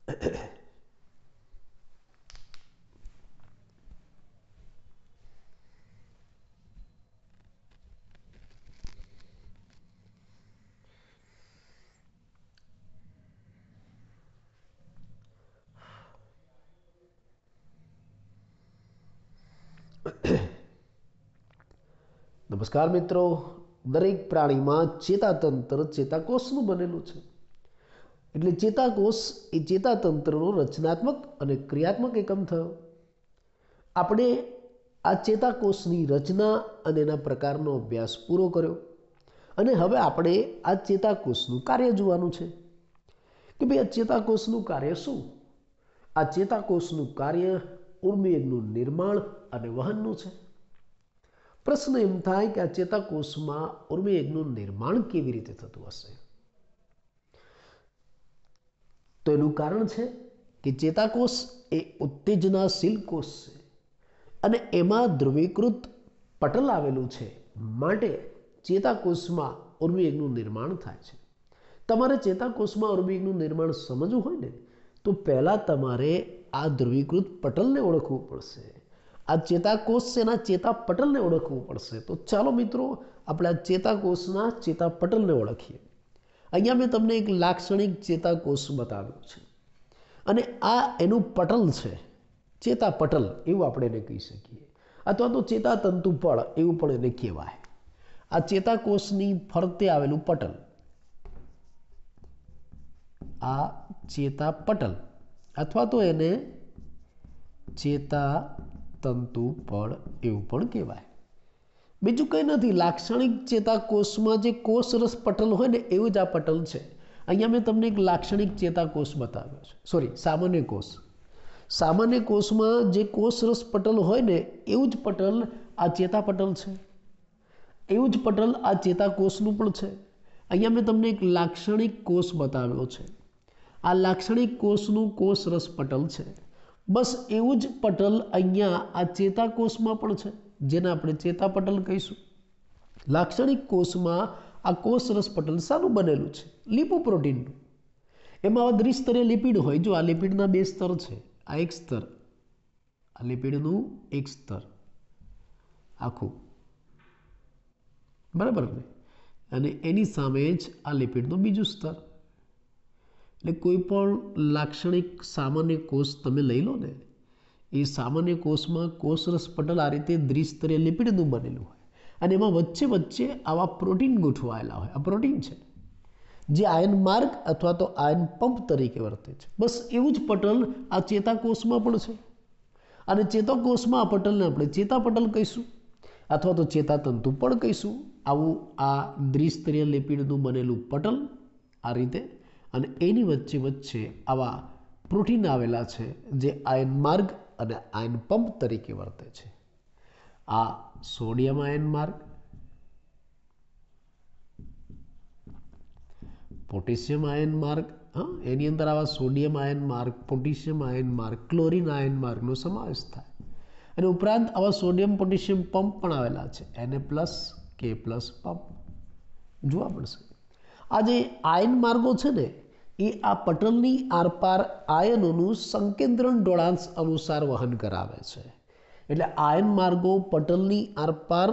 નમસ્કાર મિત્રો, દરેક પ્રાણીમાં ચેતાતંત્ર ચેતાકોષનું બનેલું છે. એટલે ચેતાકોષ એ ચેતાતંત્રનો રચનાત્મક અને ક્રિયાત્મક એકમ થયો. આપણે આ ચેતાકોષની રચના અને એના પ્રકારનો અભ્યાસ પૂરો કર્યો અને હવે આપણે આ ચેતાકોષનું કાર્ય જોવાનું છે કે ભાઈ આ ચેતાકોષનું કાર્ય શું. આ ચેતાકોષનું કાર્ય ઉર્મિવેગનું નિર્માણ અને વહનનું છે. પ્રશ્ન એમ થાય કે આ ચેતાકોષમાં ઉર્મિવેગનું નિર્માણ કેવી રીતે થતું હશે? તો એનું કારણ છે કે ચેતાકોષ એ ઉત્તેજનાશીલ કોષ છે અને એમાં ધ્રુવીકૃત પટલ આવેલું છે, માટે ચેતાકોષમાં ઉર્મિવેગનું નિર્માણ થાય છે. તમારે ચેતાકોષમાં ઉર્મિવેગનું નિર્માણ સમજવું હોય ને તો પહેલાં તમારે આ ધ્રુવીકૃત પટલને ઓળખવું પડશે. આ ચેતાકોષ છે એના ચેતાપટલને ઓળખવું પડશે. તો ચાલો મિત્રો આપણે આ ચેતાકોષના ચેતાપટલને ઓળખીએ. અહીંયા મેં તમને એક લાક્ષણિક ચેતાકોષ બતાવ્યો છે અને આ એનું પટલ છે, ચેતાપટલ એવું આપણે એને કહી શકીએ, અથવા તો ચેતાતંતુ પળ એવું પણ એને કહેવાય. આ ચેતાકોષની ફરતે આવેલું પટલ, આ ચેતાપટલ અથવા તો એને ચેતાતંતુ પળ એવું પણ કહેવાય. બીજું કંઈ નથી, લાક્ષણિક ચેતાકોષમાં જે કોષરસ પટલ હોય ને એવું જ આ પટલ છે. અહીંયા મેં તમને એક લાક્ષણિક ચેતાકોષ બતાવ્યો છે, સામાન્ય કોષ. સામાન્ય કોષમાં જે કોષરસ પટલ હોય ને એવું જ પટલ આ ચેતાપટલ છે, એવું જ પટલ આ ચેતાકોષનું પણ છે. અહીંયા મેં તમને એક લાક્ષણિક કોષ બતાવ્યો છે. આ લાક્ષણિક કોષનું કોષરસ પટલ છે. બસ એવું જ પટલ અહીંયા આ ચેતાકોષમાં પણ છે, જેને આપણે ચેતાપટલ કહીશું. લાક્ષણિક કોષમાં આ કોષરસ પટલ શાનું બનેલું છે? લિપોપ્રોટીનનું. એમાં આવા દ્વિસ્તરીય લિપિડ હોય. જો આ લિપિડના બે સ્તર છે, આ એક સ્તર, આ લિપિડનું એક સ્તર આખું, બરાબર ને, અને એની સામે જ આ લિપિડનું બીજું સ્તર. એટલે કોઈ પણ લાક્ષણિક સામાન્ય કોષ તમે લઈ લો ને, એ સામાન્ય કોષમાં કોષરસ પટલ આ રીતે દ્વિસ્તરીય લિપિડનું બનેલું હોય અને એમાં વચ્ચે વચ્ચે આવા પ્રોટીન ગોઠવાયેલા હોય. આ પ્રોટીન છે જે આયન માર્ગ અથવા તો આયન પંપ તરીકે વર્તે છે. બસ એવું જ પટલ આ ચેતાકોષમાં પણ છે અને ચેતાકોષમાં આ પટલને આપણે ચેતાપટલ કહીશું અથવા તો ચેતાતંતુ પણ કહીશું. આવું આ દ્વિસ્તરીય લિપિડનું બનેલું પટલ આ રીતે, અને એની વચ્ચે વચ્ચે આવા પ્રોટીન આવેલા છે જે આયન માર્ગ અને આયન પંપ તરીકે વર્તે છે. આ સોડિયમ આયન માર્ગ, પોટેશિયમ આયન માર્ગ, એની અંદર આવા સોડિયમ આયન માર્ગ, પોટેશિયમ આયન માર્ગ, ક્લોરીન આયન માર્ગનો સમાવેશ થાય. અને ઉપરાંત આવા સોડિયમ પોટેશિયમ પંપ પણ આવેલા છે, Na+, K+ પંપ જોવા મળશે. આ જે આયન માર્ગો છે ને એ આ પટલની આરપાર આયનોનું સંકેન્દ્રણ ઢોળાંશ અનુસાર વહન કરાવે છે. એટલે આયન માર્ગો પટલની આરપાર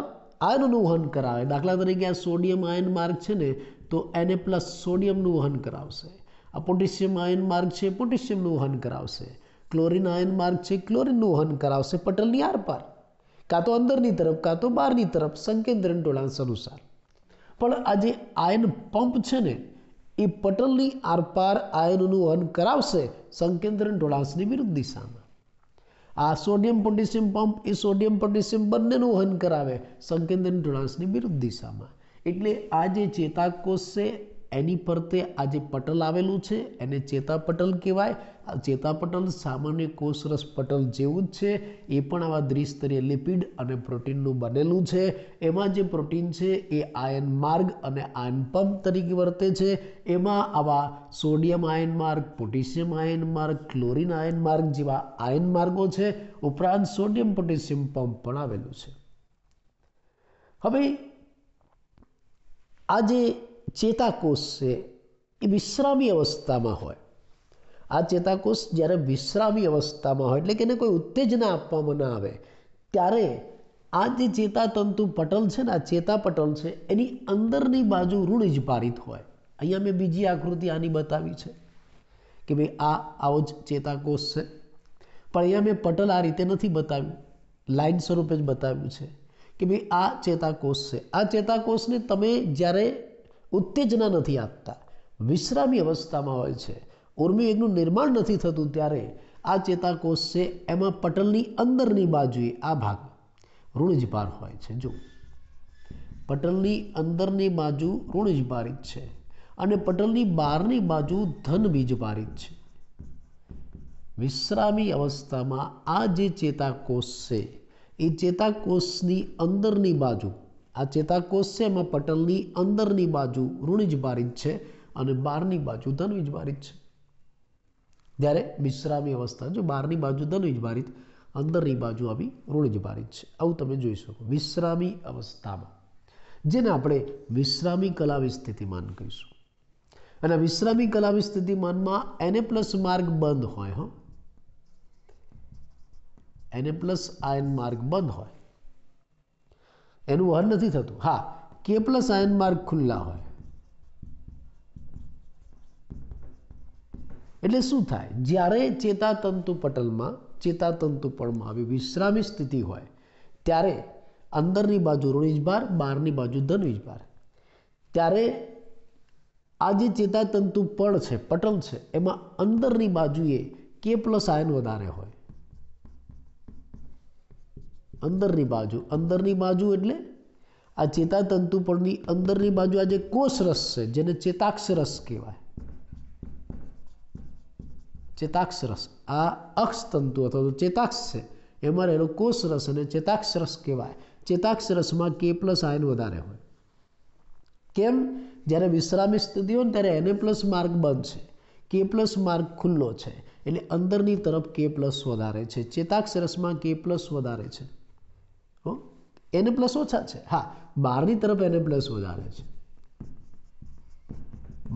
આયનોનું વહન કરાવે. દાખલા તરીકે આ સોડિયમ આયન માર્ગ છે ને તો Na+ સોડિયમનું વહન કરાવશે. આ પોટેશિયમ આયન માર્ગ છે, પોટેશિયમનું વહન કરાવશે. ક્લોરીન આયન માર્ગ છે, ક્લોરીનનું વહન કરાવશે પટલની આરપાર, કાં તો અંદરની તરફ કાં તો બહારની તરફ સંકેન્દ્રણ ઢોળાંશ અનુસાર. પણ આ જે આયન પંપ છે ને એ પટલની આરપાર આયનોનું વહન કરાવશે સંકેન્દ્રણ ઢોળાંશની વિરુદ્ધ દિશામાં. આ સોડિયમ પોટેશિયમ પંપ એ સોડિયમ પોટેશિયમ બંનેનું વહન કરાવે સંકેન્દ્રણ ઢોળાંશની વિરુદ્ધ દિશામાં. એટલે આ જે ચેતાકોષ છે એની ફરતે આ જે પટલ આવેલું છે એને ચેતાપટલ કહેવાય. આ ચેતાપટલ સામાન્ય કોષરસ પટલ જેવું જ છે. એ પણ આવા દ્વિસ્તરીય લિપિડ અને પ્રોટીનનું બનેલું છે. એમાં જે પ્રોટીન છે એ આયન માર્ગ અને આયન પંપ તરીકે વર્તે છે. એમાં આવા સોડિયમ આયન માર્ગ, પોટેશિયમ આયન માર્ગ, ક્લોરીન આયન માર્ગ જેવા આયન માર્ગો છે. ઉપરાંત સોડિયમ પોટેશિયમ પંપ પણ આવેલું છે. હવે આ જે ચેતાકોષ છે એ વિશ્રામી અવસ્થામાં હોય આ ચેતાકોષ જ્યારે વિશ્રામી અવસ્થામાં હોય એટલે કે એને કોઈ ઉત્તેજના આપવામાં ના આવે ત્યારે આ જે ચેતાતંતુ પટલ છે ને, આ ચેતાપટલ છે, એની અંદરની બાજુ ઋણિજભારિત હોય. અહીંયા મેં બીજી આકૃતિ આની બતાવી છે કે ભાઈ આવો જ ચેતાકોષ છે, પણ અહીંયા મેં પટલ આ રીતે નથી બતાવ્યું, લાઈન સ્વરૂપે જ બતાવ્યું છે કે ભાઈ આ ચેતાકોષ છે. આ ચેતાકોષને તમે જ્યારે ઉત્તેજના નથી આપતા, વિશ્રામી અવસ્થામાં હોય છે, ઉર્મિવેગનું નિર્માણ નથી થતું, ત્યારે આ ચેતાકોષ છે એમાં પટલની અંદરની બાજુએ આ ભાગ ઋણિજભાર હોય છે. જો પટલની અંદરની બાજુ ઋણિજભારિત છે અને પટલની બહારની બાજુ ધનબીજભારિત છે. વિશ્રામી અવસ્થામાં આ જે ચેતાકોષ છે એ ચેતાકોષની અંદરની બાજુ, આ ચેતાકોષ છે એમાં પટલની અંદરની બાજુ ઋણિજભારિત છે અને બહારની બાજુ ધનવીજભારિત છે. જ્યારે વિશ્રામી અવસ્થા, જો બહારની બાજુ ધનવીજભારિત, અંદરની બાજુ આવી ઋણિજભારિત છે. આવું તમે જોઈ શકો વિશ્રામી અવસ્થામાં, જેને આપણે વિશ્રામી કલાવી સ્થિતિમાન કહીશું. અને વિશ્રામી કલાવી સ્થિતિમાનમાં Na+ માર્ગ બંધ હોય. Na+ આયન માર્ગ બંધ હોય, એનું વહન નથી થતું. હા, K+ આયન માર્ગ ખુલ્લા હોય. એટલે શું થાય? જ્યારે ચેતાતંતુ પટલમાં, ચેતાતંતુ પળમાં આવી વિશ્રામી સ્થિતિ હોય ત્યારે અંદરની બાજુ ઋણિજભાર, બહારની બાજુ ધનવીજભાર, ત્યારે આ જે ચેતાતંતુ પળ છે, પટલ છે, એમાં અંદરની બાજુએ K+ આયન વધારે હોય. અંદરની બાજુ એટલે આ ચેતાતંતુ પળની અંદરની બાજુ આ જે કોષરસ છે, જેને ચેતાક્ષરસ કહેવાય, ચેતાક્ષરસ, આ અક્ષતંતુ અથવા તો ચેતાક્ષ છે, એમાં રહેલો કોષરસ અને ચેતાક્ષરસ કહેવાય. ચેતાક્ષરસમાં K+ આયન વધારે હોય. કેમ? જ્યારે વિશ્રામી સ્થિતિ હોય ને ત્યારે Na+ માર્ગ બંધ છે, K+ માર્ગ ખુલ્લો છે, એટલે અંદરની તરફ K+ વધારે છે, ચેતાક્ષરસમાં K+ વધારે છે, Na+ ઓછા છે. હા, બહારની તરફ Na+ વધારે છે.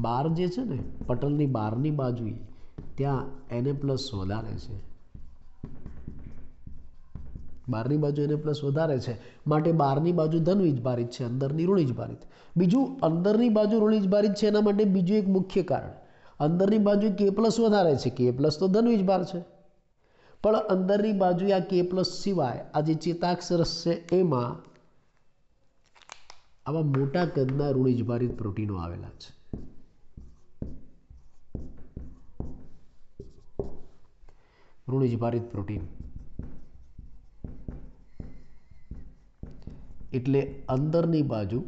બહાર જે છે ને, પટલની બહારની બાજુએ ત્યાં Na+ વધારે છે. બહારની બાજુ Na+ વધારે છે, માટે બહારની બાજુ ધનવીજભારિત છે, અંદરની ઋણિજભારિત. બીજું, અંદરની બાજુ ઋણિજભારિત છે એના માટે બીજું એક મુખ્ય કારણ, અંદરની બાજુ K+ વધારે છે, K+ તો ધનવીજભાર છે, પણ અંદરની બાજુ આ K+ સિવાય આ જે ચેતાક્ષરસ છે એમાં આવા મોટા કદના ઋણિજભારિત પ્રોટીનો આવેલા છે. ઋણિજભારિત પ્રોટીન એટલે અંદરની બાજુ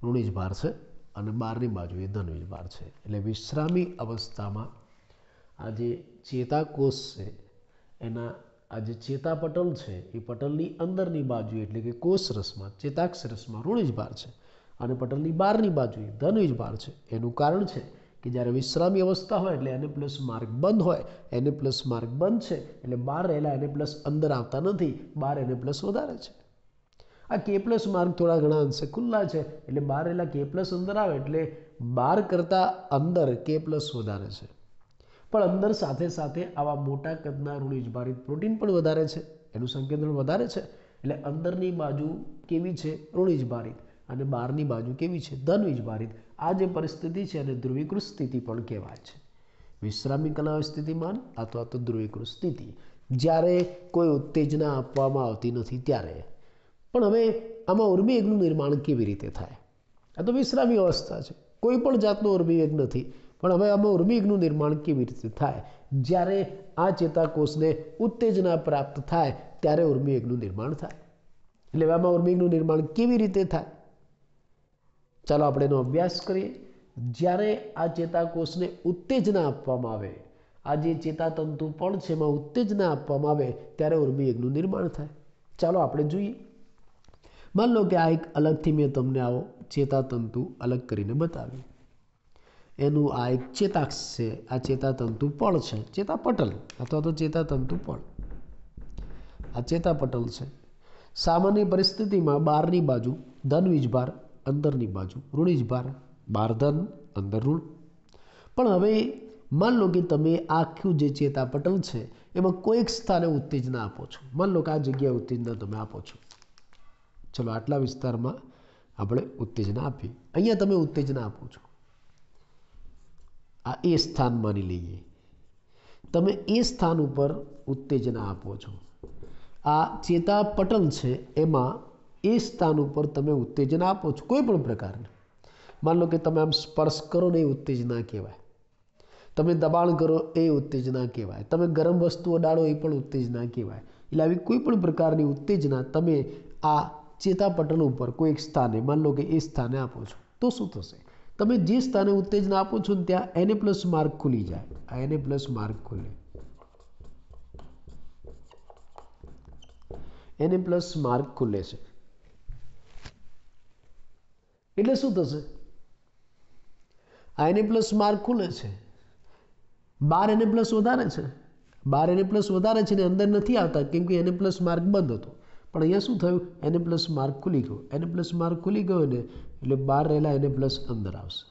ઋણિજભાર છે અને બહારની બાજુ એ ધનવીજભાર છે. એટલે વિશ્રામી અવસ્થામાં આ જે ચેતાકોષ છે એના આ જે ચેતાપટલ છે એ પટલની અંદરની બાજુ એટલે કે કોષરસમાં, ચેતાક્ષરસમાં ઋણિજભાર છે અને પટલની બહારની બાજુએ ધનવીજભાર છે. એનું કારણ છે કે જ્યારે વિશ્રામી અવસ્થા હોય એટલે Na+ માર્ગ બંધ હોય, Na+ માર્ગ બંધ છે એટલે બહાર રહેલા Na+ અંદર આવતા નથી, બહાર Na+ વધારે છે. આ K+ માર્ગ થોડા ઘણા અંશે ખુલ્લા છે એટલે બહાર રહેલા K+ અંદર આવે એટલે બહાર કરતાં અંદર K+ વધારે છે. પણ અંદર સાથે સાથે આવા મોટા કદના ઋણિજભારિત પ્રોટીન પણ વધારે છે, એનું સંકેન્દ્રણ વધારે છે. એટલે અંદરની બાજુ કેવી છે? ઋણિજભારિત, અને બહારની બાજુ કેવી છે? ધનવીજભારિત. આ જે પરિસ્થિતિ છે એને ધ્રુવીકૃત સ્થિતિ પણ કહેવાય છે. વિશ્રામી કલાવી સ્થિતિમાન અથવા તો ધ્રુવીકૃત સ્થિતિ, જ્યારે કોઈ ઉત્તેજના આપવામાં આવતી નથી ત્યારે. પણ હવે આમાં ઉર્મિવેગનું નિર્માણ કેવી રીતે થાય? આ તો વિશ્રામી અવસ્થા છે, કોઈ પણ જાતનો ઉર્મિવેગ નથી, પણ હવે આમાં ઉર્મિવેગનું નિર્માણ કેવી રીતે થાય? જ્યારે આ ચેતાકોષને ઉત્તેજના પ્રાપ્ત થાય ત્યારે ઉર્મિવેગનું નિર્માણ થાય. એટલે આમાં ઉર્મિવેગનું નિર્માણ કેવી રીતે થાય? ચાલો આપણે એનો અભ્યાસ કરીએ. જ્યારે આ ચેતાકોષને ઉત્તેજના આપવામાં આવે, આ જે ચેતાતંતુ પણ છે એમાં ઉત્તેજના આપવામાં આવે ત્યારે ઉર્મિવેગનું નિર્માણ થાય. ચાલો આપણે જોઈએ. માન લો કે આ એક અલગથી મેં તમને આવો ચેતાતંતુ અલગ કરીને બતાવ્યું. એનું આ એક ચેતાક્ષ છે, આ ચેતાતંતુ પળ છે, ચેતાપટલ અથવા તો ચેતાતંતુ પળ, આ ચેતાપટલ છે. સામાન્ય પરિસ્થિતિમાં બહારની બાજુ ધનવીજભાર, અંદરની બાજુ ઋણિજભાર, બહાર ધન, અંદર ઋણ. પણ હવે मान लो कि તમે આખું જે ચેતાપટલ છે એમાં કોઈક સ્થાને ઉત્તેજના આપો છો, मान लो કે આ જગ્યાએ ઉત્તેજના તમે આપો છો, ચલો આટલા વિસ્તારમાં આપણે ઉત્તેજના આપી, અહીંયા તમે ઉત્તેજના આપો છો, આ એ સ્થાન માની લઈએ, તમે એ સ્થાન ઉપર ઉત્તેજના આપો છો, આ ચેતાપટલ છે એમાં એ સ્થાન ઉપર તમે ઉત્તેજના આપો છો કોઈ પણ પ્રકારની, मान लो કે તમે આમ સ્પર્શ કરો ને એ ઉત્તેજના કહેવાય, તમે દબાણ કરો એ ઉત્તેજના કહેવાય, તમે ગરમ વસ્તુઓ ડાળો એ પણ ઉત્તેજના કહેવાય। એટલે આવી કોઈ પણ પ્રકારની ઉત્તેજના તમે આ ચેતાપટલ ઉપર કોઈ એક સ્થાને, मान लो કે એ સ્થાને આપો છો, તો શું થશે, તમે જે સ્થાને ઉત્તેજના આપો છો ને ત્યાં Na+ માર્ગ ખુલી જાય, આ Na+ માર્ગ ખુલે, Na+ માર્ગ ખુલે છે, એટલે શું થશે, આ Na+ માર્ગ ખુલે છે, બાર Na+ વધારે છે, બાર Na+ વધારે છે ને અંદર નથી આવતા કેમ કે Na+ માર્ગ બંધ હતો, પણ અહીંયા શું થયું, Na+ માર્ગ ખુલી ગયો, Na+ માર્ગ ખુલી ગયો ને એટલે બહાર રહેલા Na+ અંદર આવશે,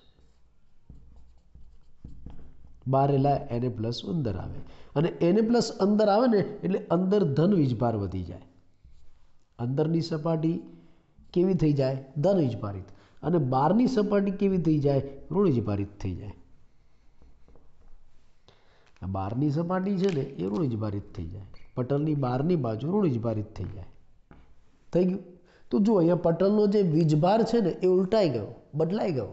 બહાર રહેલા Na+ અંદર આવે, અને Na+ અંદર આવે ને એટલે અંદર ધન વીજભાર વધી જાય, અંદરની સપાટી કેવી થઈ જાય, ધન વીજભારિત, અને બહારની સપાટી કેવી થઈ જાય, ઋણ વીજભારિત થઈ જાય, બહારની સપાટી છે ને એ ઋણ વીજભારિત થઈ જાય, પટલની બહારની બાજુ ઋણ વીજભારિત થઈ જાય, થઈ ગયું। તો જો અહીંયા પટલનો જે વીજભાર છે ને એ ઉલટાઈ ગયો, બદલાઈ ગયો,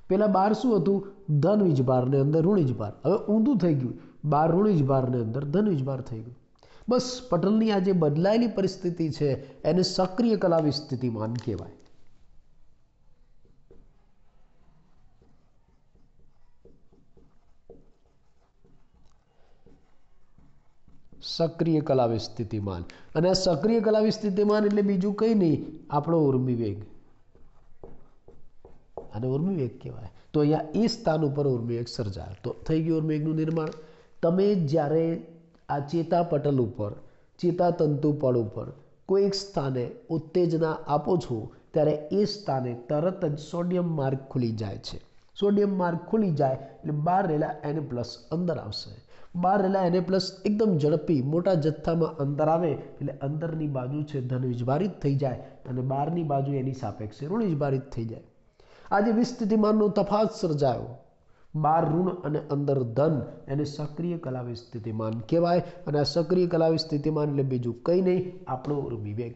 પેલા બહાર શું હતું, ધન વીજભાર ને અંદર ઋણ વીજભાર, હવે ઊંધું થઈ ગયું, બહાર ઋણ વીજભાર ને અંદર ધન વીજભાર થઈ ગયું, બસ પટલની આ જે બદલાયેલી પરિસ્થિતિ છે એને સક્રિય કલાવી સ્થિતિમાન કહેવાય। સક્રિય કલાવી સ્થિતિમાન, અને આ સક્રિય કલાવી સ્થિતિમાન એટલે બીજું કંઈ નહીં, આપણો ઉર્મી વેગ, આને ઉર્મી વેગ કહેવાય। તો અહીંયા એ સ્થાન ઉપર ઉર્મી વેગ સર્જાયો, તો થઈ ગયું ઉર્મી વેગનું નિર્માણ। તમે જ્યારે આ ચેતાપટલ ઉપર, ચેતાતંતુ પડ ઉપર કોઈ એક સ્થાને ઉત્તેજના આપો છો ત્યારે એ સ્થાને તરત જ સોડિયમ માર્ગ ખુલી જાય છે, સોડિયમ માર્ગ ખુલી જાય એટલે બહાર રહેલા Na+ અંદર આવશે, બહાર રહેલા Na+ એકદમ ઝડપી મોટા જથ્થામાં અંદર આવે એટલે અંદરની બાજુ છે ધન વીજભારિત થઈ જાય અને બહારની બાજુ એની સાપેક્ષે ઋણ વીજભારિત થઈ જાય। આજે વિસ્થિતિમાનનો તફાવત સર્જાયો, બહાર ઋણ અને અંદર ધન, એને સક્રિય કલાવી સ્થિતિમાન કહેવાય, અને આ સક્રિય કલાવી સ્થિતિમાન એટલે બીજું કંઈ નહીં, આપણો ઉર્મી વેગ।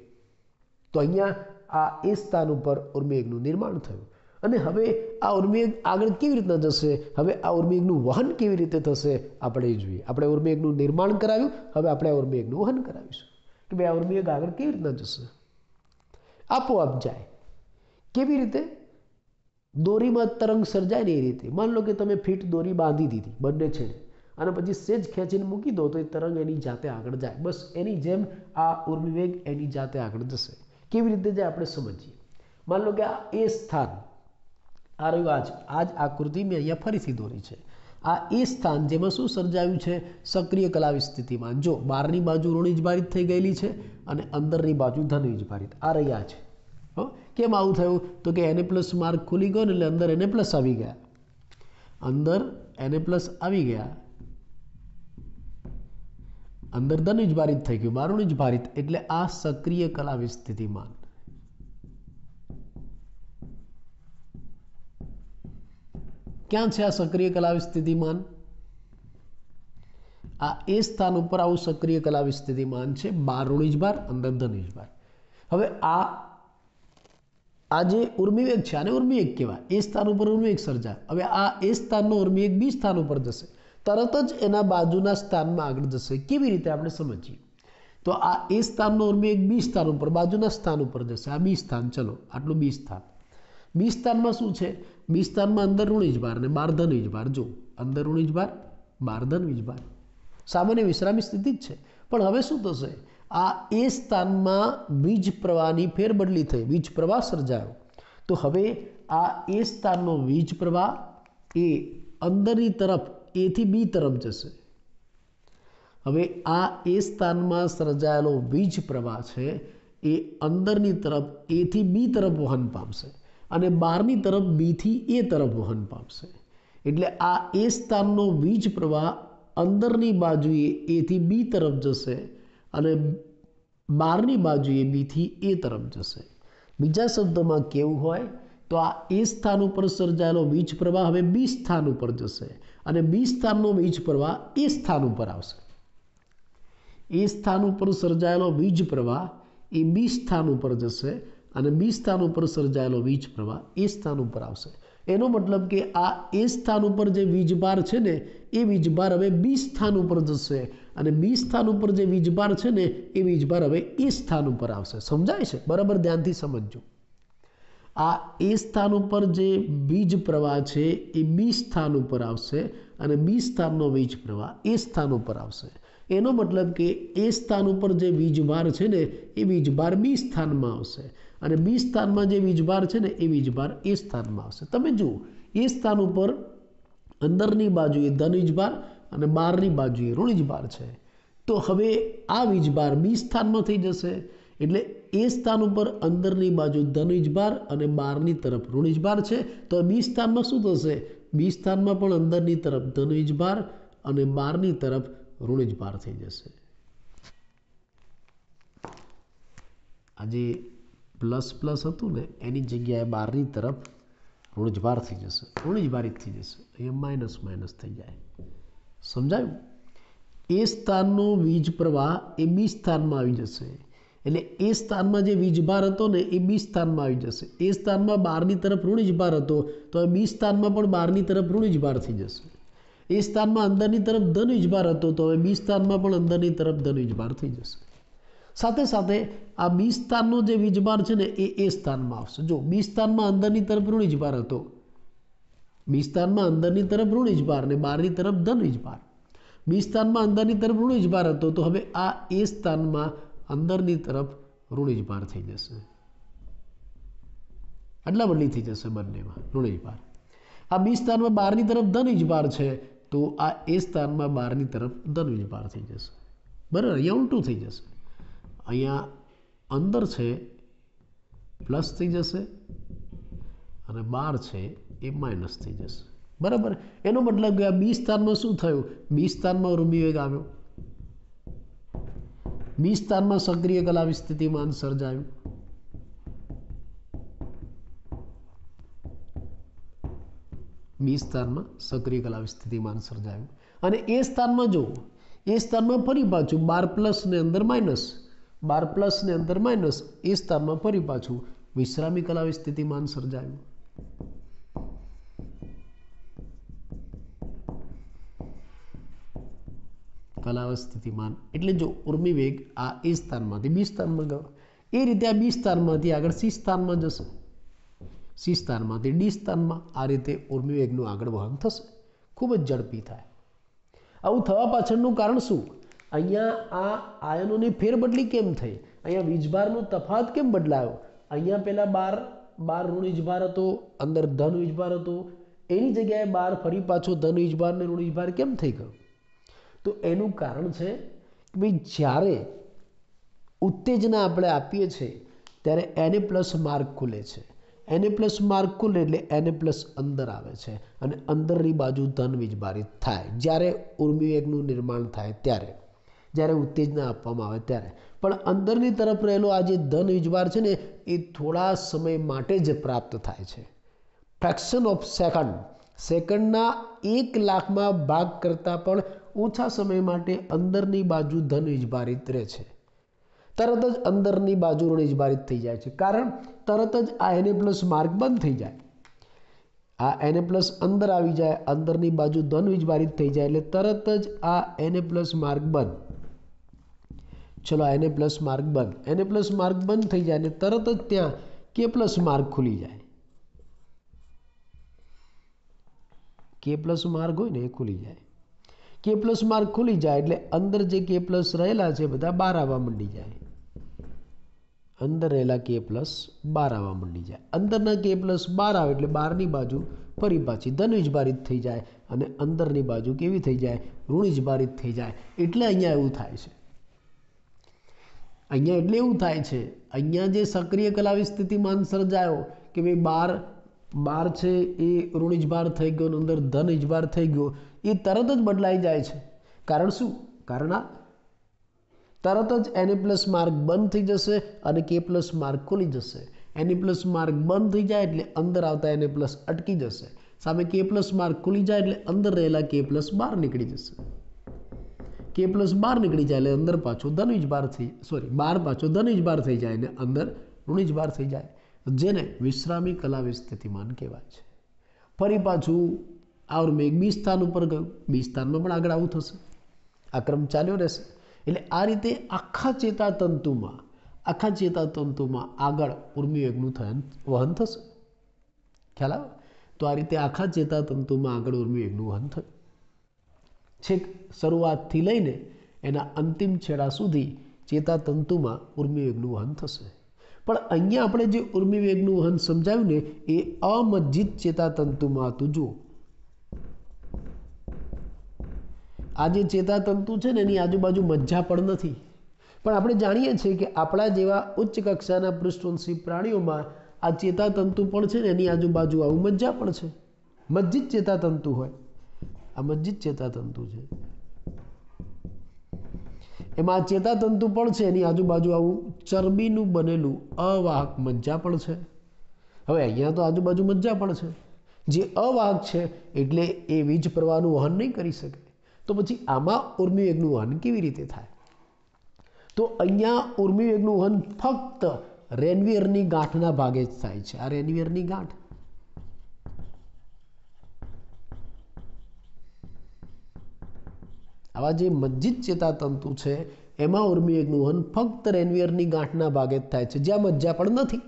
તો અહીંયા આ એ સ્થાન ઉપર ઉર્મી વેગનું નિર્માણ થયું, અને હવે આ ઉર્મી વેગ આગળ કેવી રીતના જશે, હવે આ ઉર્મી વેગનું વહન કેવી રીતે થશે આપણે જોઈએ। આપણે ઉર્મી વેગનું નિર્માણ કરાવ્યું, હવે આપણે આ ઉર્મી વેગનું વહન કરાવીશું કે ભાઈ આ ઉર્મી વેગ આગળ કેવી રીતના જશે, આપોઆપ જાય, કેવી રીતે, દોરીમાં તરંગ સર્જાય ને એ રીતે, मान लो કે તમે ફીટ દોરી બાંધી દીધી બંને છેડે અને પછી સેજ ખેંચીને મૂકી દો તો એ તરંગ એની જાતે આગળ જાય, બસ એની જેમ આ ઉર્મી વેગ એની જાતે આગળ જશે। કેવી રીતે જાય આપણે સમજીએ। मान लो કે આ એ સ્થાન, આ રહ્યું આજ આકૃતિ મેં અહીંયા ફરીથી દોરી છે, આ એ સ્થાન જેમાં શું સર્જાયું છે, સક્રિય કલાવી સ્થિતિમાન। જો બહારની બાજુ ઋણ વીજભારિત થઈ ગયેલી છે અને અંદરની બાજુ ધન વીજભારિત, આ રહ્યા છે। કેમ આવું થયું, તો કે Na+ માર્ગ ખુલી ગયો ને એટલે અંદર Na+ આવી ગયા, અંદર Na+ આવી ગયા, અંદર ધન વીજભારિત થઈ ગયું, બહાર ઋણ વીજભારિત, એટલે આ સક્રિય કલાવી સ્થિતિમાન। ક્યાં છે આ સક્રિય કલાવી સ્થિતિમાન, આ એ સ્થાન ઉપર આવું સક્રિય કલાવી સ્થિતિમાન છે, બહાર ઋણ વીજભાર, અંદર ધન વીજભાર। હવે આ જે ઉર્મી વેગ છે આને ઉર્મી વેગ કહેવાય, એ સ્થાન ઉપર ઉર્મી વેગ સર્જાય, હવે આ એ સ્થાનનો ઉર્મી વેગ બી સ્થાન ઉપર જશે, તરત જ એના બાજુના સ્થાનમાં આગળ જશે, કેવી રીતે આપણે સમજીએ। તો આ એ સ્થાનનો ઉર્મી વેગ બી સ્થાન ઉપર, બાજુના સ્થાન ઉપર જશે, આ બી સ્થાન, ચલો આટલું બી સ્થાન, બી સ્થાનમાં શું છે, બી સ્થાનમાં અંદર ઋણ વીજભાર અને બહાર ધન વીજભાર, જો અંદર ઋણ વીજભાર, બહાર ધન વીજભાર, સામાન્ય વિશ્રામી સ્થિતિ જ છે। પણ હવે શું થશે, આ એ સ્થાનમાં વીજ પ્રવાહની ફેરબદલી થઈ, વીજ પ્રવાહ સર્જાયો, તો હવે આ એ સ્થાનનો વીજ પ્રવાહ એ અંદરની તરફ એ થી બી તરફ જશે। હવે આ એ સ્થાનમાં સર્જાયેલો વીજ પ્રવાહ છે એ અંદરની તરફ એ થી બી તરફ વહન પામશે અને બહારની તરફ બી થી એ તરફ વહન પામશે। એટલે આ એ સ્થાનનો વીજ પ્રવાહ અંદરની બાજુએ એ થી બી તરફ જશે અને બહારની બાજુએ બી થી એ તરફ જશે. બીજા શબ્દોમાં કેવું હોય તો આ એ સ્થાન ઉપર સર્જાયેલો વીજ પ્રવાહ હવે બી સ્થાન ઉપર જશે અને બી સ્થાનનો વીજ પ્રવાહ એ સ્થાન ઉપર આવશે. એ સ્થાન ઉપર સર્જાયેલો વીજ પ્રવાહ એ બી સ્થાન ઉપર જશે અને બી સ્થાન ઉપર સર્જાયેલો વીજ પ્રવાહ એ સ્થાન ઉપર આવશે. એનો મતલબ કે આ એ સ્થાન ઉપર જે વીજભાર છે ને એ વીજભાર હવે બી સ્થાન ઉપર જશે અને બી સ્થાન ઉપર જે વીજભાર છે ને એ વીજભાર હવે એ સ્થાન ઉપર આવશે. સમજાય છે? બરાબર ધ્યાનથી સમજજો. આ એ સ્થાન ઉપર જે વીજ પ્રવાહ છે એ બી સ્થાન ઉપર આવશે અને બી સ્થાનનો વીજ પ્રવાહ એ સ્થાન ઉપર આવશે. એનો મતલબ કે એ સ્થાન ઉપર જે વીજભાર છે ને એ વીજભાર બી સ્થાનમાં આવશે અને બી સ્થાનમાં જે વીજભાર છે ને એ વીજભાર એ સ્થાનમાં આવશે. તમે જુઓ, એ સ્થાન ઉપર અંદરની બાજુએ ધન વીજભાર અને બહારની બાજુએ ઋણ વીજભાર છે. તો હવે આ વીજભાર બી સ્થાનમાં થઈ જશે એટલે એ સ્થાન ઉપર અંદરની બાજુ ધન વીજભાર અને બહારની તરફ ઋણ વીજભાર છે. તો બી સ્થાનમાં શું થશે? બી સ્થાનમાં પણ અંદરની તરફ ધન વીજભાર અને બહારની તરફ ઋણ વીજભાર થઈ જશે. આજે પ્લસ પ્લસ હતું ને એની જગ્યાએ બહારની તરફ ઋણ વીજભાર થઈ જશે, ઋણ વીજભારિત થઈ જશે. અહીંયા માઇનસ માઇનસ થઈ જાય. સમજાયું? એ સ્થાનનો વીજ પ્રવાહ એ બી સ્થાનમાં આવી જશે એટલે એ સ્થાનમાં જે વીજભાર હતો ને એ બી સ્થાનમાં આવી જશે. એ સ્થાનમાં બહારની તરફ ઋણ વીજભાર હતો તો બી સ્થાનમાં પણ બહારની તરફ ઋણ વીજભાર થઈ જશે. એ સ્થાનમાં અંદરની તરફ ધન વીજભાર હતો તો હવે બી સ્થાનમાં પણ અંદરની તરફ ધન વીજભાર થઈ જશે. સાથે સાથે આ બી સ્થાનનો જે વીજભાર છે ને એ સ્થાનમાં આવશે. જો બી સ્થાનમાં અંદરની તરફ ઋણ વીજભાર હતો, બી સ્થાનમાં અંદરની તરફ ઋણ વીજભાર અને બહારની તરફ ધન વીજભાર. બી સ્થાનમાં અંદરની તરફ ઋણ વીજભાર હતો તો હવે આ એ સ્થાનમાં અંદરની તરફ ઋણ વીજભાર થઈ જશે. અદલા બદલી થઈ જશે બંનેમાં ઋણ વીજભાર. આ બી સ્થાનમાં બહારની તરફ ધન વીજભાર છે તો આ એ સ્થાનમાં બહારની તરફ ધન વીજભાર થઈ જશે. બરાબર? અહીંયા ઉલટું થઈ જશે. અહીંયા અંદર છે પ્લસ થઈ જશે અને બહાર છે એ માઇનસ થઈ જશે. બરાબર? એનો મતલબ કે આ બી સ્થાનમાં શું થયું? બી સ્થાનમાં ઉર્મિવેગ આવ્યો, બી સ્થાનમાં સક્રિય કલાવી સ્થિતિમાન સર્જાયું, બી સ્થાનમાં સક્રિય કલાવી સ્થિતિમાન સર્જાયું અને એ સ્થાનમાં જો એ સ્થાનમાં ફરી પાછું 12 પ્લસ ને અંદર માઇનસ, 12 પ્લસ ને અંદર માઇનસ, એ સ્થાનમાં ફરી પાછું વિશ્રામી કલાવી સ્થિતિમાન સર્જાયું. કલાવ સ્થિતિમાન એટલે જો ઉર્મિવેગ આ એ સ્થાનમાંથી બી સ્થાનમાં ગયો, એ રીતે આ બી સ્થાનમાંથી આગળ સી સ્થાનમાં જશે, સી સ્થાનમાંથી ડી સ્થાનમાં. આ રીતે ઉર્મિવેગનું આગળ વહન થશે. ખૂબ જ ઝડપી થાય. આવું થવા પાછળનું કારણ શું? અહીંયા આ આયનોની ફેરબદલી કેમ થઈ? અહીંયા વીજભારનો તફાવત કેમ બદલાયો? અહીંયા પહેલા બાર ઋણ વીજભાર હતો, અંદર ધન વીજભાર હતો, એની જગ્યાએ બાર ફરી પાછો ધન વીજભાર ને ઋણ વીજભાર કેમ થઈ ગયો? તો એનું કારણ છે કે ભાઈ જ્યારે ઉત્તેજના આપણે આપીએ છીએ ત્યારે એને પ્લસ માર્ગ ખુલે છે. એને પ્લસ માર્ગ ખુલે એટલે એને પ્લસ અંદર આવે છે અને અંદરની બાજુ ધન વીજભારિત થાય જ્યારે ઉર્મિવેગનું નિર્માણ થાય ત્યારે, જ્યારે ઉત્તેજના આપવામાં આવે ત્યારે. પણ અંદરની તરફ રહેલો આ જે ધન વીજભાર છે ને એ થોડા સમય માટે જ પ્રાપ્ત થાય છે. ફ્રેક્શન ઓફ સેકન્ડ, સેકન્ડના 1 લાખમાં ભાગ કરતાં પણ ઓછા સમય માટે અંદરની બાજુ ધન વીજભારિત રહે છે. તરત જ અંદરની બાજુ ઋણ વીજભારિત થઈ જાય છે. કારણ તરત જ આ એને પ્લસ માર્ગ બંધ થઈ જાય. આ એને પ્લસ અંદર આવી જાય, અંદરની બાજુ ધન વીજભારિત થઈ જાય એટલે તરત જ આ એને પ્લસ માર્ગ બંધ. ચલો એને પ્લસ માર્ગ બંધ, એને પ્લસ માર્ગ બંધ થઈ જાય અને તરત જ ત્યાં કે પ્લસ માર્ગ ખુલી જાય. કે પ્લસ માર્ગ હોય ને એ ખુલી જાય. કે પ્લસ માર્ગ ખુલી જાય એટલે અંદર જે કે પ્લસ રહેલા છે બધા બહાર આવવા માંડી જાય. અંદર રહેલા કે પ્લસ બહાર આવવા માંડી જાય. અંદરના કે પ્લસ બહાર આવે એટલે બહારની બાજુ ફરી પાછી ધન વીજભારિત થઈ જાય અને અંદરની બાજુ કેવી થઈ જાય? ઋણ વીજભારિત થઈ જાય. એટલે અહીંયા એવું થાય છે. અહીંયા એટલે એવું થાય છે, અહીંયા જે સક્રિય કલાવી સ્થિતિમાન સર્જાયો કે ભાઈ બાર છે એ ઋણ ઇજભાર થઈ ગયો, અંદર ધન ઇજભાર થઈ ગયો, એ તરત જ બદલાઈ જાય છે. કારણ શું? કારણ આ તરત જ Na+ માર્ગ બંધ થઈ જશે અને K+ માર્ગ ખુલી જશે. Na+ માર્ગ બંધ થઈ જાય એટલે અંદર આવતા Na+ અટકી જશે. સામે K+ માર્ગ ખુલી જાય એટલે અંદર રહેલા K+ બહાર નીકળી જશે. K+ બહાર નીકળી જાય એટલે અંદર પાછો ધન ઇજભાર બહાર પાછો ધન ઇજભાર થઈ જાય અને અંદર ઋણ ઇજભાર થઈ જાય, જેને વિશ્રામી કલાવી સ્થિતિમાન કહેવાય છે. ફરી પાછું આ મેઘ બી સ્થાન ઉપર ગયું, બી સ્થાનમાં પણ આગળ આવું થશે, આ ક્રમ ચાલ્યો રહેશે. એટલે આ રીતે આખા ચેતાતંતુમાં આગળ ઉર્મિવેગનું વહન થશે. ખ્યાલ આવે? તો આ રીતે આખા ચેતાતંતુમાં આગળ ઉર્મિવેગનું વહન થયું. છેક શરૂઆતથી લઈને એના અંતિમ છેડા સુધી ચેતાતંતુમાં ઉર્મિવેગનું વહન થશે. પણ અહીંયા આપણે જે ઉર્મિવેગનું વહન સમજાવ્યું ને એ અમજ્જિત ચેતાતંતુમાં હતું. જુઓ, આ જે ચેતાતંતુ છે ને એની આજુબાજુ મજ્જા પણ નથી. પણ આપણે જાણીએ છીએ કે આપણા જેવા ઉચ્ચ કક્ષાના પૃષ્ઠવંશી પ્રાણીઓમાં આ ચેતાતંતુ પણ છે ને એની આજુબાજુ આવું મજ્જા પણ છે. મજ્જિત ચેતાતંતુ હોય, આ મજ્જિત ચેતાતંતુ છે, એમાં આ ચેતાતંતુ પણ છે, એની આજુબાજુ આવું ચરબીનું બનેલું અવાહક મજ્જા પણ છે. હવે અહીંયા તો આજુબાજુ મજ્જા પણ છે, જે અવાહક છે એટલે એ વીજ પ્રવાહનું વહન નહીં કરી શકે. તો પછી આમાં ઉર્મિવેગનું વહન કેવી રીતે થાય? તો અહીંયા ઉર્મિવેગનું વહન ફક્ત રેનવીયરની ગાંઠના ભાગે જ થાય છે. આ રેનવીયરની ગાંઠ, આવા જે મજ્જિત ચેતાતંતુ છે એમાં ઉર્મિવેગનું વહન ફક્ત રેનવીયરની ગાંઠના ભાગે જ થાય છે, જ્યાં મજ્જા પણ નથી.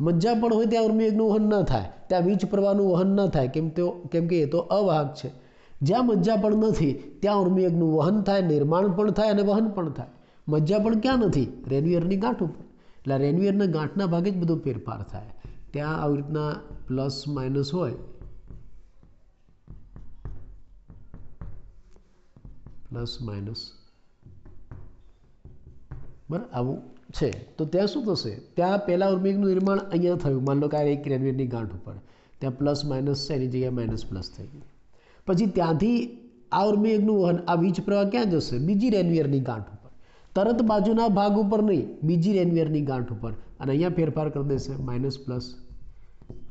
મજ્જા પણ હોય ત્યાં ઉર્મિવેગનું વહન ન થાય, ત્યાં વીજ પ્રવાહનું વહન ન થાય, કેમ કે એ તો અવાહક છે. જ્યાં મજ્જા પણ નથી ત્યાં ઉર્મિવેગનું વહન થાય, નિર્માણ પણ થાય અને વહન પણ થાય. મજ્જા પણ ક્યાં નથી? રેનવીયરની ગાંઠ ઉપર. એટલે રેનવીયરના ગાંઠના ભાગે જ બધો ફેરફાર થાય. ત્યાં આવી રીતના પ્લસ માઇનસ હોય, પ્લસ માઇનસ, બરાબર, આવું છે. તો ત્યાં શું થશે? ત્યાં પહેલાં ઉર્મિવેગનું નિર્માણ અહીંયા થયું, માન લો કે આ એક રેનવીયરની ગાંઠ ઉપર, ત્યાં પ્લસ માઇનસ છે, એની જગ્યાએ માઇનસ પ્લસ થઈ ગયું. પછી ત્યાંથી આ ઉર્મિવેગનું વહન, આ વીજ પ્રવાહ ક્યાં જશે? બીજી રેનવીયરની ગાંઠ ઉપર, તરત બાજુના ભાગ ઉપર નહીં, બીજી રેનવીયરની ગાંઠ ઉપર, અને અહીંયા ફેરફાર કરી દેશે, માઇનસ પ્લસ,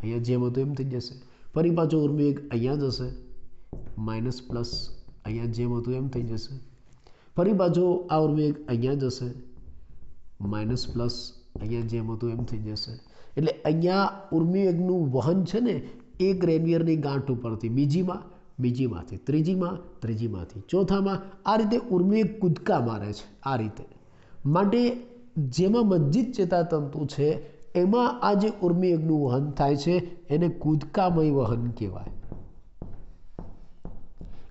અહીંયા જેમ હતું એમ થઈ જશે. ફરી પાછો ઉર્મિવેગ અહીંયા જશે, માઇનસ પ્લસ, અહીંયા જેમ હતું એમ થઈ જશે. ફરી પાછો આ ઉર્મિવેગ અહીંયા જશે, માઇનસ પ્લસ, અહીંયા જેમ હતું એમ થઈ જશે. એટલે અહીંયા ઉર્મિવેગનું વહન છે ને એક રેનવીયરની ગાંઠ ઉપરથી બીજીમાં, બીજીમાંથી ત્રીજીમાં, ત્રીજીમાંથી ચોથામાં, આ રીતે ઉર્મિવેગ કૂદકા મારે છે. આ રીતે માટે જેમાં મજ્જિત ચેતાતંતુ છે એમાં આ જે ઉર્મિવેગનું વહન થાય છે એને કૂદકામય વહન કહેવાય.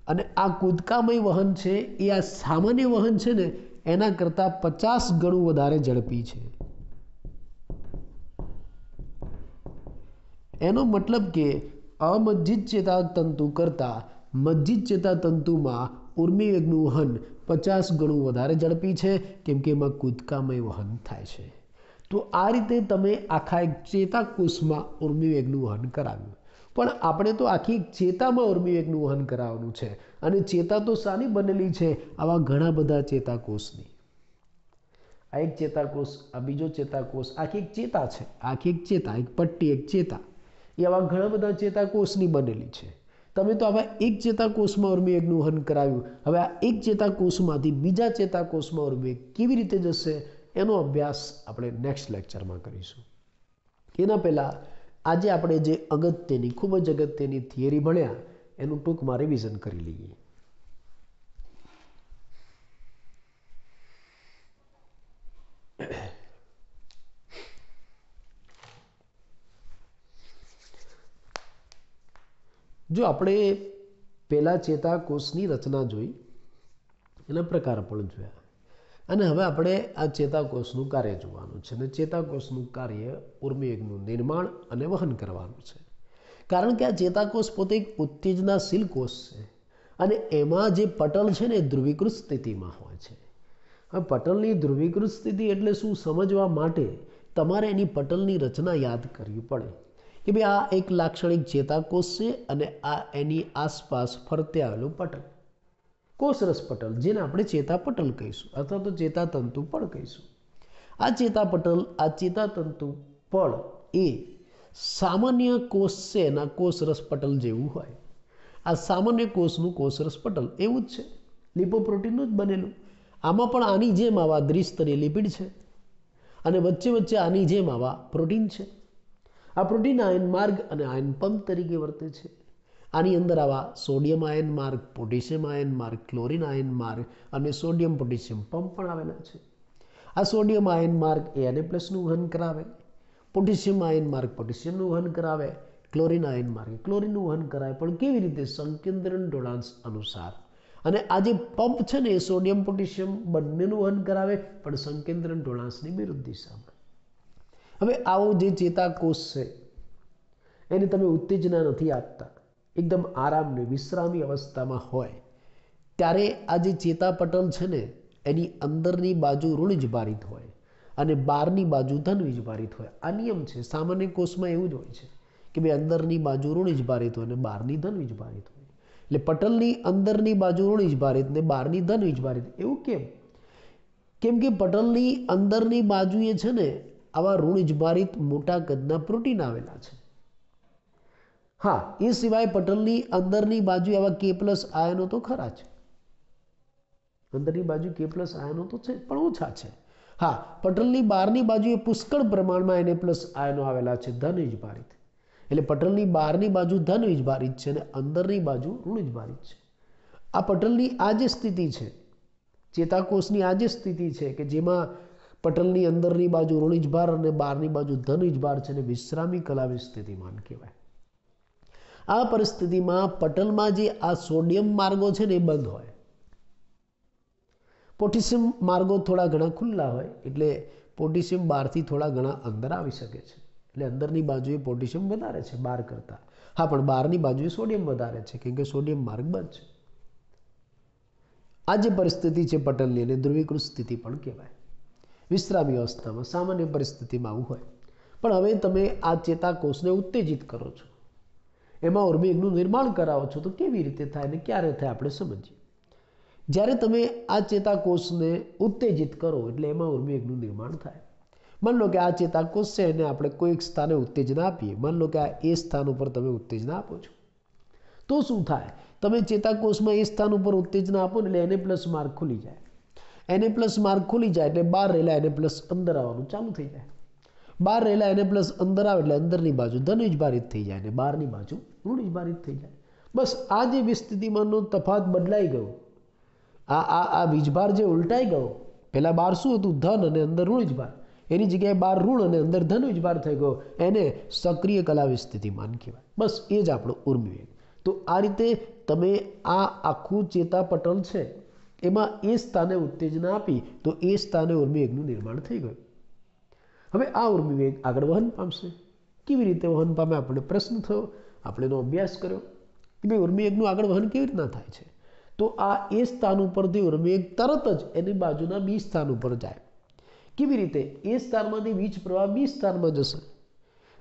અને આ કૂદકામય વહન છે એ આ સામાન્ય વહન છે ને એના કરતાં 50 ગણું વધારે ઝડપી છે. એનો મતલબ કે અમજ્જિત ચેતાતંતુ કરતાં મજ્જિત ચેતાતંતુમાં ઉર્મિવેગનું વહન 50 ગણું વધારે ઝડપી છે, કેમ કે એમાં કૂદકામય વહન થાય છે. તો આ રીતે તમે આખા એક ચેતાકોષમાં ઉર્મિવેગનું વહન કરાવ્યું. પણ આપણે તો આખી ચેતામાં ઉર્મિવેગનું વહન કરાવવાનું છે. અને ચેતા તો શાની બનેલી છે? આવા ઘણા બધા ચેતાકોષની. આ એક ચેતાકોષ, આ બીજો ચેતાકોષ, આખી એક ચેતા છે, આખી એક ચેતા, એક પટ્ટી, એક ચેતા, એ આવા ઘણા બધા ચેતાકોષની બનેલી છે. તમે તો આવા એક ચેતાકોષમાં ઉર્મિવેગનું વહન કરાવ્યું. હવે આ એક ચેતાકોષમાંથી બીજા ચેતાકોષમાં ઉર્મિવેગ કેવી રીતે જશે એનો અભ્યાસ આપણે નેક્સ્ટ લેક્ચરમાં કરીશું. એના પહેલાં આજે આપણે જે અગત્યની, ખૂબ જ અગત્યની થિયરી ભણ્યા એનું ટૂંકમાં રિવિઝન કરી લઈએ. જો આપણે પહેલા ચેતાકોષની રચના જોઈ, એના પ્રકાર પણ જોયા, અને હવે આપણે આ ચેતાકોષનું કાર્ય જોવાનું છે. અને ચેતાકોષનું કાર્ય ઉર્મિવેગનું નિર્માણ અને વહન કરવાનું છે. કારણ કે આ ચેતાકોષ પોતે એક ઉત્તેજનાશીલ કોષ છે અને એમાં જે પટલ છે ને એ ધ્રુવીકૃત સ્થિતિમાં હોય છે. હવે પટલની ધ્રુવીકૃત સ્થિતિ એટલે શું સમજવા માટે તમારે એની પટલની રચના યાદ કરવી પડે. કે ભાઈ આ એક લાક્ષણિક ચેતાકોષ છે અને આ એની આસપાસ ફરતે આવેલું પટલ, કોષરસ પટલ, જેને આપણે ચેતાપટલ કહીશું અથવા તો ચેતાતંતુ પણ કહીશું. આ ચેતાપટલ, આ ચેતાતંતુ પણ એ સામાન્ય કોષ છે એના કોષરસ પટલ જેવું હોય. આ સામાન્ય કોષનું કોષરસ પટલ એવું જ છે, લિપોપ્રોટીનનું જ બનેલું. આમાં પણ આની જેમ આવા દ્વિસ્તરીય લિપિડ છે અને વચ્ચે વચ્ચે આની જેમ આવા પ્રોટીન છે. આ પ્રોટીન આયન માર્ગ અને આયન પંપ તરીકે વર્તે છે. આની અંદર આવા સોડિયમ આયન માર્ગ, પોટેશિયમ આયન માર્ગ, ક્લોરિન આયન માર્ગ અને સોડિયમ પોટેશિયમ પંપ પણ આવેલા છે. આ સોડિયમ આયન માર્ગ Na+નું વહન કરાવે, પોટેશિયમ આયન માર્ગ પોટેશિયમનું વહન કરાવે, ક્લોરિન આયન માર્ગ ક્લોરિનનું વહન કરાવે. પણ કેવી રીતે? સંકેન્દ્રણ ઢોળાંશ અનુસાર. અને આ જે પંપ છે ને એ સોડિયમ પોટેશિયમ બંનેનું વહન કરાવે, પણ સંકેન્દ્રણ ઢોળાંશની વિરુદ્ધ દિશામાં. હવે આવો જે ચેતાકોષ છે એને તમે ઉત્તેજના નથી આપતા, એકદમ આરામની વિશ્રામી અવસ્થામાં હોય ત્યારે આ જે ચેતાપટલ છે ને એની અંદરની બાજુ ઋણવિજભારિત હોય અને બહારની બાજુ ધનવિજભારિત હોય. આ નિયમ છે, સામાન્ય કોષમાં એવું જ હોય છે કે ભાઈ અંદરની બાજુ ઋણવિજભારિત હોય અને બહારની ધનવિજભારિત હોય. એટલે પટલની અંદરની બાજુ ઋણવિજભારિત ને બહારની ધનવિજભારિત. એવું કેમ? કેમ કે પટલની અંદરની બાજુએ છે ને આવા ઋણવિજભારિત મોટા કદના પ્રોટીન આવેલા છે. હા, એ સિવાય પટલની અંદરની બાજુ આવા K+ આયનો તો ખરા છે, અંદરની બાજુ K+ આયનો તો છે પણ ઓછા છે. હા, પટલની બહારની બાજુએ પુષ્કળ પ્રમાણમાં Na+ આયનો આવેલા છે, ધનવિજભારિત. એટલે પટલની બહારની બાજુ ધનવિજભારિત છે અને અંદરની બાજુ ઋણવિજભારિત છે. આ પટલની આ જે સ્થિતિ છે, ચેતાકોષની આ જે સ્થિતિ છે કે જેમાં પટલની અંદરની બાજુ ઋણવિજભાર અને બહારની બાજુ ધનવિજભાર છે, અને વિશ્રામી કલાવી સ્થિતિમાન કહેવાય. આ પરિસ્થિતિમાં પટલમાં જે આ સોડિયમ માર્ગો છે ને એ બંધ હોય, પોટેશિયમ માર્ગો થોડા ઘણા ખુલ્લા હોય. એટલે પોટેશિયમ બહારથી થોડા ઘણા અંદર આવી શકે છે. એટલે અંદરની બાજુએ પોટેશિયમ વધારે છે બહાર કરતાં. હા, પણ બહારની બાજુએ સોડિયમ વધારે છે કેમ કે સોડિયમ માર્ગ બંધ છે. આ જે પરિસ્થિતિ છે પટલની, એને ધ્રુવીકૃત સ્થિતિ પણ કહેવાય. વિશ્રામી અવસ્થામાં સામાન્ય પરિસ્થિતિમાં આવું હોય. પણ હવે તમે આ ચેતાકોષને ઉત્તેજિત કરો છો, એમાં ઉર્મિવેગનું નિર્માણ કરાવો છો, તો કેવી રીતે થાય ને ક્યારે થાય આપણે સમજીએ. જ્યારે તમે આ ચેતાકોષને ઉત્તેજિત કરો એટલે એમાં ઉર્મિવેગનું નિર્માણ થાય. માન લો કે આ ચેતાકોષ છે એને આપણે કોઈક સ્થાને ઉત્તેજના આપીએ. માન લો કે આ એ સ્થાન ઉપર તમે ઉત્તેજના આપો છો, તો શું થાય? તમે ચેતાકોષમાં એ સ્થાન ઉપર ઉત્તેજના આપો ને એટલે Na+ માર્ગ ખુલી જાય. Na+ માર્ગ ખુલી જાય એટલે બહાર રહેલા Na+ અંદર આવવાનું ચાલુ થઈ જાય. બહાર રહેલા Na+ અંદર આવે એટલે અંદરની બાજુ ધનવિજભારિત થઈ જાય અને બહારની બાજુ ઋણવિજભારિત થઈ જાય. બસ આ જે વિસ્થિતિમાનનો તફાત બદલાઈ ગયો, આ વીજભાર જે ઉલટાઈ ગયો, પહેલા બહાર શું હતું? ધન અને અંદર ઋણવિજભાર, એની જગ્યાએ બહાર ઋણ અને અંદર ધનવિજભાર થઈ ગયો. એને સક્રિય કલાવી સ્થિતિમાન કહેવાય. બસ એ જ આપણો ઉર્મિવેગ. તો આ રીતે તમે આ આખું ચેતાપટલ છે એમાં એ સ્થાને ઉત્તેજના આપી તો એ સ્થાને ઉર્મિવેગનું નિર્માણ થઈ ગયું. હવે આ ઉર્મિવેગ આગળ વહન પામશે. કેવી રીતે વહન પામે? આપણે પ્રશ્ન થયો, આપણે એનો અભ્યાસ કર્યો કે ભાઈ ઉર્મિવેગનું આગળ વહન કેવી રીતના થાય છે. તો આ એ સ્થાન ઉપરથી ઉર્મિવેગ તરત જ એની બાજુના બી સ્થાન ઉપર જાય. કેવી રીતે? એ સ્થાનમાંથી વીજ પ્રવાહ બી સ્થાનમાં જશે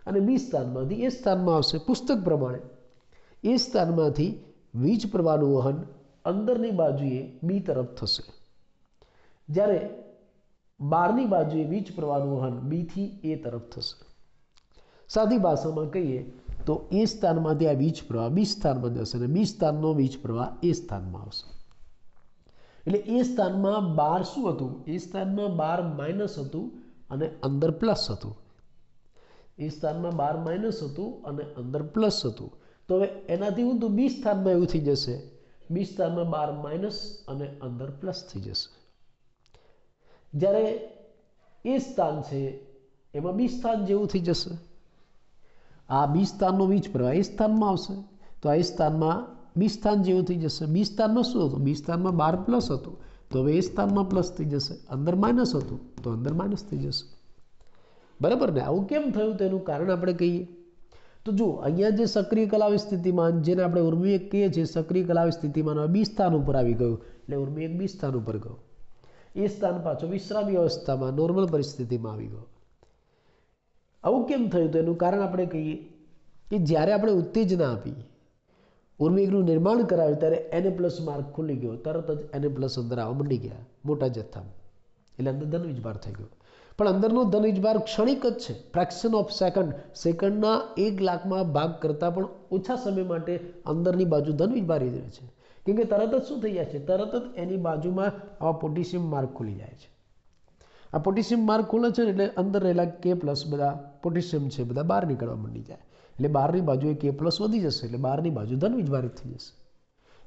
અને બી સ્થાનમાંથી એ સ્થાનમાં આવશે. પુસ્તક પ્રમાણે એ સ્થાનમાંથી વીજ પ્રવાહનું વહન અંદરની બાજુએ બી તરફ થશે, જ્યારે બહારની બાજુએ વીજ પ્રવાહનું વહન બીથી એ તરફ થશે. સાદી ભાષામાં કહીએ તો એ સ્થાનમાંથી આ વીજ પ્રવાહ બી સ્થાનમાં જશે અને બી સ્થાનનો વીજ પ્રવાહ એ સ્થાનમાં આવશે. એટલે એ સ્થાનમાં બહાર શું હતું? એ સ્થાનમાં બહાર માઇનસ હતું અને અંદર પ્લસ હતું. એ સ્થાનમાં બહાર માઇનસ હતું અને અંદર પ્લસ હતું. તો હવે એનાથી ઊંધું બી સ્થાનમાં એવું થઈ જશે, બી સ્થાનમાં બહાર માઇનસ અને અંદર પ્લસ થઈ જશે. જ્યારે એ સ્થાન છે એમાં બી સ્થાન જેવું થઈ જશે. આ બી સ્થાનનો વીજ પ્રવાહ એ સ્થાનમાં આવશે તો આ સ્થાનમાં બી સ્થાન જેવું થઈ જશે. બી સ્થાનમાં શું હતું? બી સ્થાનમાં બહાર પ્લસ હતું તો હવે એ સ્થાનમાં પ્લસ થઈ જશે. અંદર માઇનસ હતું તો અંદર માઇનસ થઈ જશે. બરાબર ને? આવું કેમ થયું? તો એનું કારણ આપણે કહીએ તો જુઓ, અહીંયા જે સક્રિય કલાવી સ્થિતિમાન, જેને આપણે ઉર્મિવેગ કહીએ છીએ, સક્રિય કલાવી સ્થિતિમાન બી સ્થાન ઉપર આવી ગયું એટલે ઉર્મિવેગ બી સ્થાન ઉપર ગયો. એ સ્થાન પાછો વિશ્રામી અવસ્થામાં નોર્મલ પરિસ્થિતિમાં આવી ગયો. આવું કેમ થયું? તો એનું કારણ આપણે કહીએ કે જ્યારે આપણે ઉત્તેજના આપી, ઉર્મિવેગનું નિર્માણ કરાવ્યું, ત્યારે Na+ માર્ગ ખુલી ગયો, તરત જ Na+ અંદર આવવા મંડી ગયા મોટા જથ્થામાં, એટલે અંદર ધન વીજભાર થઈ ગયો. પણ અંદરનો ધન વીજભાર ક્ષણિક જ છે, ફ્રેક્શન ઓફ સેકન્ડ, સેકન્ડના 1,00,000માં ભાગ કરતાં પણ ઓછા સમય માટે અંદરની બાજુ ધન વીજભાર રહે છે. કેમ કે તરત જ શું થઈ જાય છે, તરત જ એની બાજુમાં આવા પોટેશિયમ માર્ગ ખુલી જાય છે. આ પોટેશિયમ માર્ગ ખુલે છે એટલે અંદર રહેલા K+ બધા પોટેશિયમ છે બધા બહાર નીકળવા માંડી જાય, એટલે બહારની બાજુએ K+ વધી જશે, એટલે બહારની બાજુ ધન વીજભારિત થઈ જશે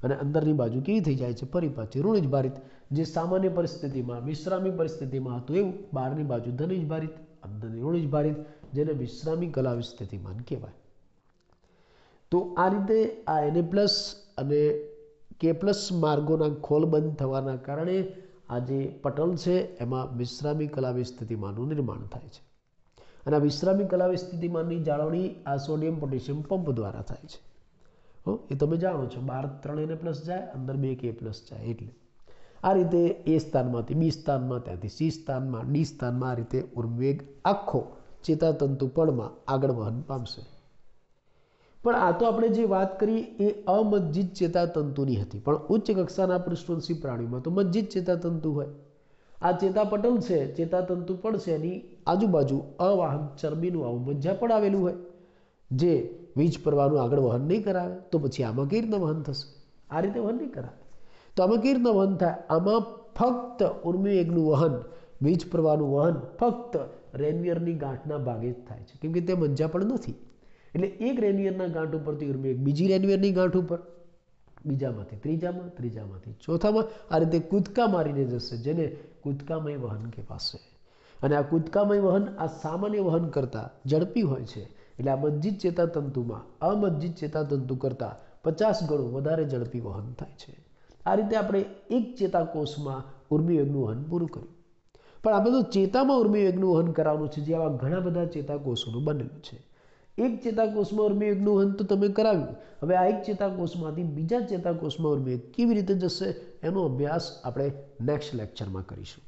અને અંદરની બાજુ કેવી થઈ જાય છે, ફરી પાછી ઋણ વીજભારિત. જે સામાન્ય પરિસ્થિતિમાં વિશ્રામી પરિસ્થિતિમાં હતું એવું બહારની બાજુ ધન વીજભારિત, અંદરની ઋણ વીજભારિત, જેને વિશ્રામી કલાવી સ્થિતિમાન કહેવાય. તો આ રીતે આ Na+ અને K+ માર્ગોના ખોલ બંધ થવાના કારણે આ જે પટલ છે એમાં વિશ્રામી કલાવી સ્થિતિમાનનું નિર્માણ થાય છે. અને આ વિશ્રામી કલાવી સ્થિતિમાનની જાળવણી આ સોડિયમ પોટેશિયમ પંપ દ્વારા થાય છે. એ તમે જાણો છો, બહાર 3 Na+ જાય, અંદર 2 K+ જાય. એટલે આ રીતે A સ્થાનમાંથી B સ્થાનમાં, ત્યાંથી C સ્થાનમાં, D સ્થાનમાં આ રીતે ઉર્મિવેગ આખો ચેતાતંતુ પળમાં આગળ વહન પામશે. પણ આ તો આપણે જે વાત કરી એ અમજ્જિત ચેતાતંતુની હતી, પણ ઉચ્ચ કક્ષાના પૃષ્ઠવંશી પ્રાણીમાં તો મજ્જિત ચેતાતંતુ હોય. આ ચેતાપટલ છે, ચેતાતંતુ પણ છે, એની આજુબાજુ અવાહક ચરબીનું આવું મજ્જાપડ આવેલું હોય, જે વીજ પ્રવાહનું આગળ વહન નહીં કરાવે. તો પછી આમાં કેવી રીતના વહન થશે? આ રીતે વહન નહીં કરાવે તો આમાં કેવી રીતના વહન થાય? આમાં ફક્ત ઉર્મિવેગનું વહન, વીજ પ્રવાહનું વહન ફક્ત રેનવીયરની ગાંઠના ભાગે જ થાય છે, કેમ કે તે મજ્જાપડ નથી. એટલે એક રેનવીયરના ગાંઠ ઉપરથી ઉર્મિવેગ બીજી રેનવીયરની ગાંઠ ઉપર, બીજામાંથી ત્રીજામાં, ત્રીજામાંથી ચોથામાં, આ રીતે કૂદકા મારીને જશે, જેને કૂદકામય વહન કહેવાશે. અને આ કૂદકામય વહન આ સામાન્ય વહન કરતાં ઝડપી હોય છે. એટલે આ મજ્જિત ચેતાતંતુમાં અમજ્જિત ચેતાતંતુ કરતાં 50 ગણું વધારે ઝડપી વહન થાય છે. આ રીતે આપણે એક ચેતાકોષમાં ઉર્મિવેગનું વહન પૂરું કર્યું. પણ આપણે તો ચેતામાં ઉર્મિવેગનું વહન કરાવવાનું છે, જે આવા ઘણા બધા ચેતાકોષોનું બનેલું છે. એક ચેતાકોષમાં ઉર્મિવેગનું વહન તો તમે કરાવ્યું, હવે આ એક ચેતાકોષમાંથી બીજા ચેતાકોષમાં ઉર્મિવેગ કેવી રીતે જશે એનો અભ્યાસ આપણે નેક્સ્ટ લેક્ચરમાં કરીશું.